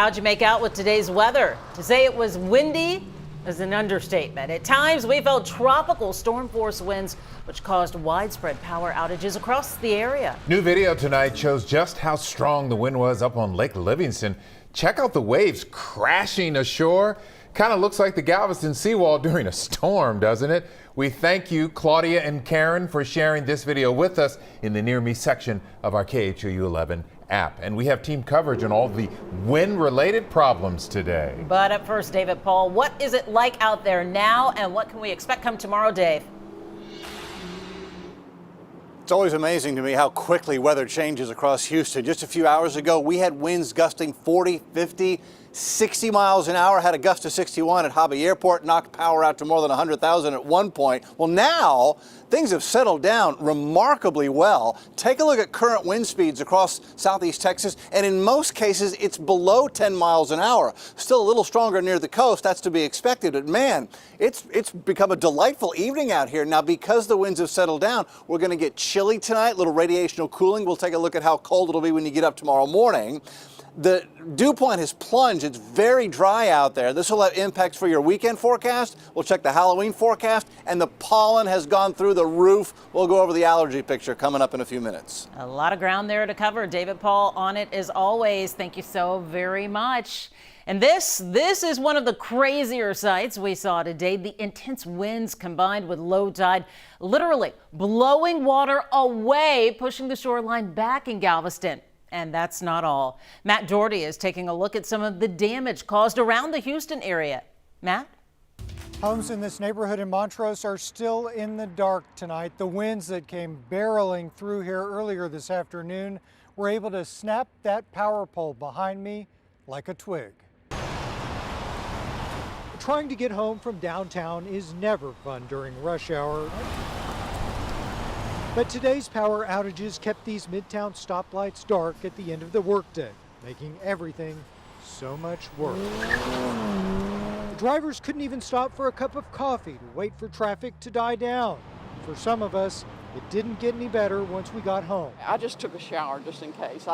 How'd you make out with today's weather? To say it was windy is an understatement. At times, we felt tropical storm force winds, which caused widespread power outages across the area. New video tonight shows just how strong the wind was up on Lake Livingston. Check out the waves crashing ashore. Kind of looks like the Galveston seawall during a storm, doesn't it? We thank you, Claudia and Karen, for sharing this video with us in the Near Me section of our KHOU 11 app. And we have team coverage on all the wind-related problems today. But up first, David Paul, what is it like out there now, and what can we expect come tomorrow, Dave? It's always amazing to me how quickly weather changes across Houston. Just a few hours ago, we had winds gusting 40, 50, 60 miles an hour, had a gust of 61 at Hobby Airport, knocked power out to more than 100,000 at one point. Well, now things have settled down remarkably well. Take a look at current wind speeds across southeast Texas, and in most cases, it's below 10 miles an hour. Still a little stronger near the coast, that's to be expected, but man, it's become a delightful evening out here. Now, because the winds have settled down, we're going to get chilly tonight, a little radiational cooling. We'll take a look at how cold it'll be when you get up tomorrow morning. The dew point has plunged. It's very dry out there. This will have impacts for your weekend forecast. We'll check the Halloween forecast, and the pollen has gone through the roof. We'll go over the allergy picture coming up in a few minutes. A lot of ground there to cover. David Paul on it as always. Thank you so very much. And this is one of the crazier sights we saw today. The intense winds combined with low tide literally blowing water away, pushing the shoreline back in Galveston. And that's not all. Matt Doherty is taking a look at some of the damage caused around the Houston area. Matt? Homes in this neighborhood in Montrose are still in the dark tonight. The winds that came barreling through here earlier this afternoon were able to snap that power pole behind me like a twig. Trying to get home from downtown is never fun during rush hour. But today's power outages kept these midtown stoplights dark at the end of the workday, making everything so much worse. Drivers couldn't even stop for a cup of coffee to wait for traffic to die down. For some of us, it didn't get any better once we got home. I just took a shower just in case.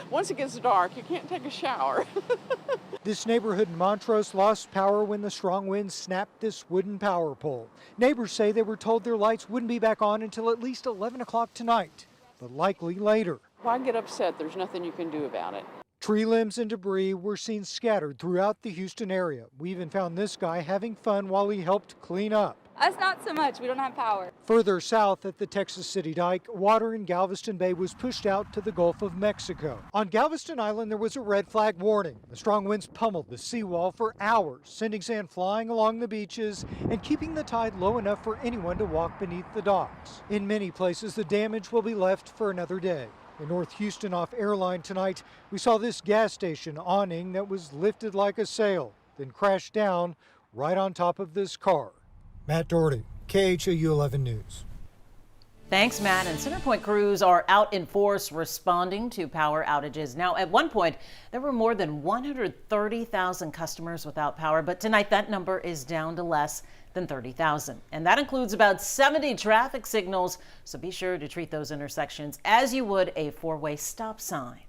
Once it gets dark, you can't take a shower. This neighborhood in Montrose lost power when the strong winds snapped this wooden power pole. Neighbors say they were told their lights wouldn't be back on until at least 11 o'clock tonight, but likely later. Why get upset? There's nothing you can do about it. Tree limbs and debris were seen scattered throughout the Houston area. We even found this guy having fun while he helped clean up. Us not so much, we don't have power. Further south at the Texas City Dike, water in Galveston Bay was pushed out to the Gulf of Mexico. On Galveston Island, there was a red flag warning. The strong winds pummeled the seawall for hours, sending sand flying along the beaches and keeping the tide low enough for anyone to walk beneath the docks. In many places, the damage will be left for another day. In North Houston off Airline tonight, we saw this gas station awning that was lifted like a sail, then crashed down right on top of this car. Matt Doherty, KHOU 11 News. Thanks, Matt. And CenterPoint crews are out in force responding to power outages. Now, at one point, there were more than 130,000 customers without power, but tonight that number is down to less than 30,000. And that includes about 70 traffic signals. So be sure to treat those intersections as you would a four-way stop sign.